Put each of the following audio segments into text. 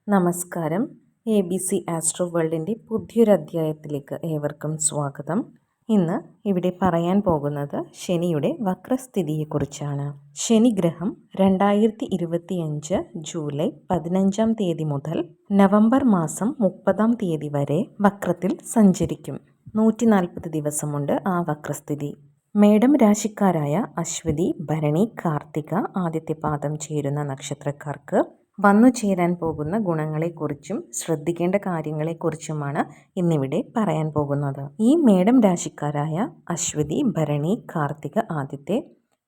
നമസ്കാരം. ABC astro വേൾഡിൻ്റെ പുതിയൊരു അധ്യായത്തിലേക്ക് ഏവർക്കും സ്വാഗതം. ഇന്ന് ഇവിടെ പറയാൻ പോകുന്നത് ശനിയുടെ വക്രസ്ഥിതിയെക്കുറിച്ചാണ്. ശനിഗ്രഹം 2025 ജൂലൈ 15 തീയതി മുതൽ നവംബർ മാസം 30 തീയതി വരെ വക്രത്തിൽ സഞ്ചരിക്കും. 140 ദിവസമുണ്ട് ആ വക്രസ്ഥിതി. മേടം രാശിക്കാരായ അശ്വതി, ഭരണി, കാർത്തിക ആദ്യത്തെ പാദം ചേരുന്ന നക്ഷത്രക്കാർക്ക് വന്നു ചേരാൻ പോകുന്ന ഗുണങ്ങളെക്കുറിച്ചും ശ്രദ്ധിക്കേണ്ട കാര്യങ്ങളെക്കുറിച്ചുമാണ് ഇന്നിവിടെ പറയാൻ പോകുന്നത്. ഈ മേടം രാശിക്കാരായ അശ്വതി, ഭരണി, കാർത്തിക ആദ്യത്തെ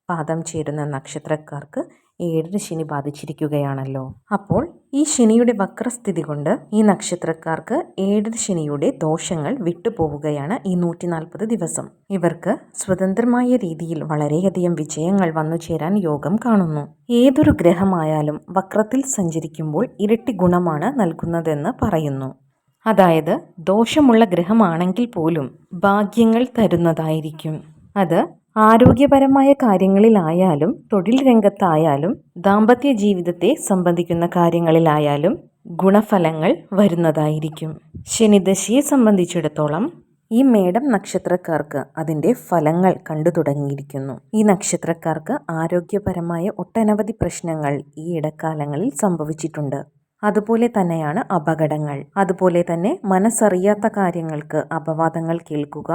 പാദം ചേരുന്ന നക്ഷത്രക്കാർക്ക് 7 ശനി ബാധിച്ചിരിക്കുകയാണല്ലോ. അപ്പോൾ ഈ ശനിയുടെ വക്രസ്ഥിതി കൊണ്ട് ഈ നക്ഷത്രക്കാർക്ക് 7 ശനിയുടെ ദോഷങ്ങൾ വിട്ടുപോവുകയാണ് ഈ 140 ദിവസം. ഇവർക്ക് സ്വതന്ത്രമായ രീതിയിൽ വളരെയധികം വിജയങ്ങൾ വന്നു ചേരാൻ യോഗം കാണുന്നു. ഏതൊരു ഗ്രഹമായാലും വക്രത്തിൽ സഞ്ചരിക്കുമ്പോൾ ഇരട്ടി ഗുണമാണ് നൽകുന്നതെന്ന് പറയുന്നു. അതായത് ദോഷമുള്ള ഗ്രഹമാണെങ്കിൽ പോലും ഭാഗ്യങ്ങൾ തരുന്നതായിരിക്കും. അത് ആരോഗ്യപരമായ കാര്യങ്ങളിലായാലും തൊഴിൽ രംഗത്തായാലും ദാമ്പത്യ ജീവിതത്തെ സംബന്ധിക്കുന്ന കാര്യങ്ങളിലായാലും ഗുണഫലങ്ങൾ വരുന്നതായിരിക്കും. ശനിദശയെ സംബന്ധിച്ചിടത്തോളം ഈ മേടം നക്ഷത്രക്കാർക്ക് അതിൻ്റെ ഫലങ്ങൾ കണ്ടു തുടങ്ങിയിരിക്കുന്നു. ഈ നക്ഷത്രക്കാർക്ക് ആരോഗ്യപരമായ ഒട്ടനവധി പ്രശ്നങ്ങൾ ഈ ഇടക്കാലങ്ങളിൽ സംഭവിച്ചിട്ടുണ്ട്. അതുപോലെ തന്നെയാണ് അപകടങ്ങൾ. അതുപോലെ തന്നെ മനസ്സറിയാത്ത കാര്യങ്ങൾക്ക് അപവാദങ്ങൾ കേൾക്കുക,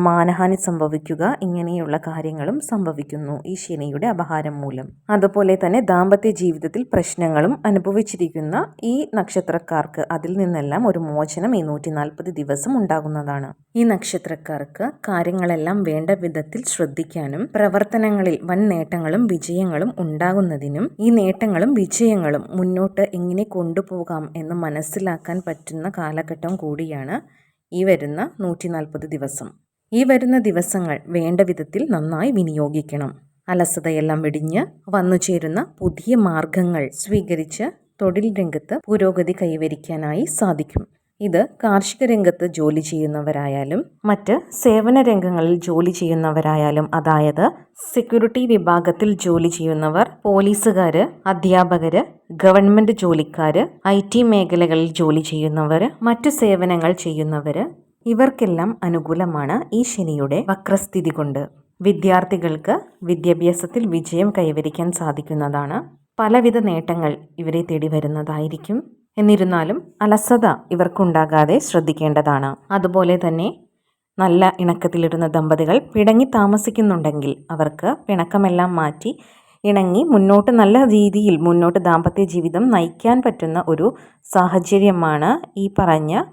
മാനഹാനി സംഭവിക്കുക, ഇങ്ങനെയുള്ള കാര്യങ്ങളും സംഭവിക്കുന്നു ഈ ശനിയുടെ അപഹാരം മൂലം. അതുപോലെ തന്നെ ദാമ്പത്യ ജീവിതത്തിൽ പ്രശ്നങ്ങളും അനുഭവിച്ചിരിക്കുന്ന ഈ നക്ഷത്രക്കാർക്ക് അതിൽ നിന്നെല്ലാം ഒരു മോചനം ഈ 140 ദിവസം ഉണ്ടാകുന്നതാണ്. ഈ നക്ഷത്രക്കാർക്ക് കാര്യങ്ങളെല്ലാം വേണ്ട വിധത്തിൽ ശ്രദ്ധിക്കാനും പ്രവർത്തനങ്ങളിൽ വൻ നേട്ടങ്ങളും വിജയങ്ങളും ഉണ്ടാകുന്നതിനും ഈ നേട്ടങ്ങളും വിജയങ്ങളും മുന്നോട്ട് എങ്ങനെ കൊണ്ടുപോകാം എന്ന് മനസ്സിലാക്കാൻ പറ്റുന്ന കാലഘട്ടം കൂടിയാണ് ഈ വരുന്ന 140 ദിവസം. ഈ വരുന്ന ദിവസങ്ങൾ വേണ്ട വിധത്തിൽ നന്നായി വിനിയോഗിക്കണം. അലസതയെല്ലാം വെടിഞ്ഞ് വന്നു ചേരുന്ന പുതിയ മാർഗങ്ങൾ സ്വീകരിച്ച് തൊഴിൽ രംഗത്ത് പുരോഗതി കൈവരിക്കാനായി സാധിക്കും. ഇത് കാർഷിക രംഗത്ത് ജോലി ചെയ്യുന്നവരായാലും മറ്റ് സേവന രംഗങ്ങളിൽ ജോലി ചെയ്യുന്നവരായാലും, അതായത് സെക്യൂരിറ്റി വിഭാഗത്തിൽ ജോലി ചെയ്യുന്നവർ, പോലീസുകാർ, അധ്യാപകർ, ഗവൺമെൻറ് ജോലിക്കാർ, IT മേഖലകളിൽ ജോലി ചെയ്യുന്നവർ, മറ്റു സേവനങ്ങൾ ചെയ്യുന്നവർ, ഇവർക്കെല്ലാം അനുകൂലമാണ് ഈ ശനിയുടെ വക്രസ്ഥിതി കൊണ്ട്. വിദ്യാർത്ഥികൾക്ക് വിദ്യാഭ്യാസത്തിൽ വിജയം കൈവരിക്കാൻ സാധിക്കുന്നതാണ്. പലവിധ നേട്ടങ്ങൾ ഇവരെ തേടി വരുന്നതായിരിക്കും. എന്നിരുന്നാലും അലസത ഇവർക്കുണ്ടാകാതെ ശ്രദ്ധിക്കേണ്ടതാണ്. അതുപോലെ തന്നെ നല്ല ഇണക്കത്തിലിരുന്ന ദമ്പതികൾ പിണങ്ങി താമസിക്കുന്നുണ്ടെങ്കിൽ അവർക്ക് പിണക്കമെല്ലാം മാറ്റി ഇണങ്ങി മുന്നോട്ട് നല്ല രീതിയിൽ മുന്നോട്ട് ദാമ്പത്യ ജീവിതം നയിക്കാൻ പറ്റുന്ന ഒരു സാഹചര്യമാണ് ഈ പറഞ്ഞ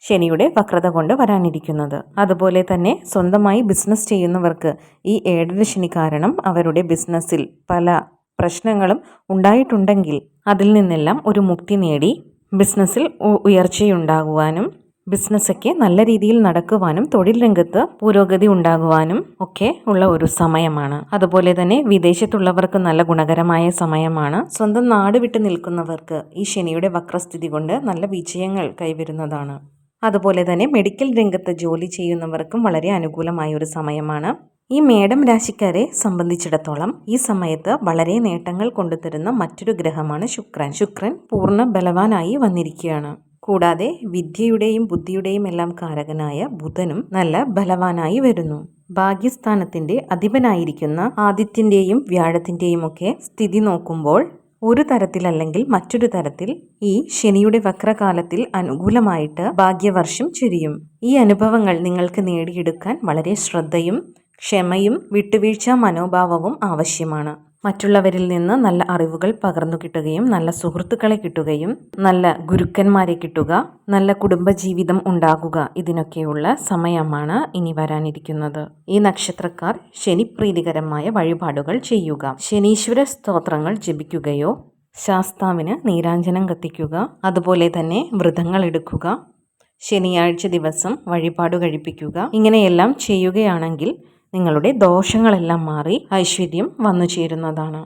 ശനിയുടെ വക്രത കൊണ്ട് വരാനിരിക്കുന്നത്. അതുപോലെ തന്നെ സ്വന്തമായി ബിസിനസ് ചെയ്യുന്നവർക്ക് ഈ 7 ശനി കാരണം അവരുടെ ബിസിനസ്സിൽ പല പ്രശ്നങ്ങളും ഉണ്ടായിട്ടുണ്ടെങ്കിൽ അതിൽ നിന്നെല്ലാം ഒരു മുക്തി നേടി ബിസിനസ്സിൽ ഉയർച്ചയുണ്ടാകുവാനും ബിസിനസ്സൊക്കെ നല്ല രീതിയിൽ നടക്കുവാനും തൊഴിൽ രംഗത്ത് പുരോഗതി ഉണ്ടാകുവാനും ഒക്കെ ഉള്ള ഒരു സമയമാണ്. അതുപോലെ തന്നെ വിദേശത്തുള്ളവർക്ക് നല്ല ഗുണകരമായ സമയമാണ്. സ്വന്തം നാട് വിട്ട് നിൽക്കുന്നവർക്ക് ഈ ശനിയുടെ വക്രസ്ഥിതി കൊണ്ട് നല്ല വിജയങ്ങൾ കൈവരുന്നതാണ്. അതുപോലെ തന്നെ മെഡിക്കൽ രംഗത്ത് ജോലി ചെയ്യുന്നവർക്കും വളരെ അനുകൂലമായ ഒരു സമയമാണ്. ഈ മേടം രാശിക്കാരെ സംബന്ധിച്ചിടത്തോളം ഈ സമയത്ത് വളരെ നേട്ടങ്ങൾ കൊണ്ടുതരുന്ന മറ്റൊരു ഗ്രഹമാണ് ശുക്രൻ. ശുക്രൻ പൂർണ്ണ ബലവാനായി വന്നിരിക്കുകയാണ്. കൂടാതെ വിദ്യയുടെയും ബുദ്ധിയുടെയും എല്ലാം കാരകനായ ബുധനും നല്ല ബലവാനായി വരുന്നു. ഭാഗ്യസ്ഥാനത്തിന്റെ അധിപനായിരിക്കുന്ന ആദിത്യന്റെയും വ്യാഴത്തിന്റെയും ഒക്കെ സ്ഥിതി നോക്കുമ്പോൾ ഒരു തരത്തിലല്ലെങ്കിൽ മറ്റൊരു തരത്തിൽ ഈ ശനിയുടെ വക്രകാലത്തിൽ അനുകൂലമായിട്ട് ഭാഗ്യവർഷം ചൊരിയും. ഈ അനുഭവങ്ങൾ നിങ്ങൾക്ക് നേടിയെടുക്കാൻ വളരെ ശ്രദ്ധയും ക്ഷമയും വിട്ടുവീഴ്ച മനോഭാവവും ആവശ്യമാണ്. മറ്റുള്ളവരിൽ നിന്ന് നല്ല അറിവുകൾ പകർന്നു കിട്ടുകയും നല്ല സുഹൃത്തുക്കളെ കിട്ടുകയും നല്ല ഗുരുക്കന്മാരെ കിട്ടുക, നല്ല കുടുംബജീവിതം ഉണ്ടാകുക, ഇതിനൊക്കെയുള്ള സമയമാണ് ഇനി വരാനിരിക്കുന്നത്. ഈ നക്ഷത്രക്കാർ ശനിപ്രീതികരമായ വഴിപാടുകൾ ചെയ്യുക, ശനീശ്വര സ്തോത്രങ്ങൾ ജപിക്കുകയോ ശാസ്താവിന് നീരാഞ്ജനം കത്തിക്കുക, അതുപോലെ തന്നെ വ്രതങ്ങൾ എടുക്കുക, ശനിയാഴ്ച ദിവസം വഴിപാട് കഴിപ്പിക്കുക, ഇങ്ങനെയെല്ലാം ചെയ്യുകയാണെങ്കിൽ നിങ്ങളുടെ ദോഷങ്ങളെല്ലാം മാറി ഐശ്വര്യം വന്നു ചേരുന്നതാണ്.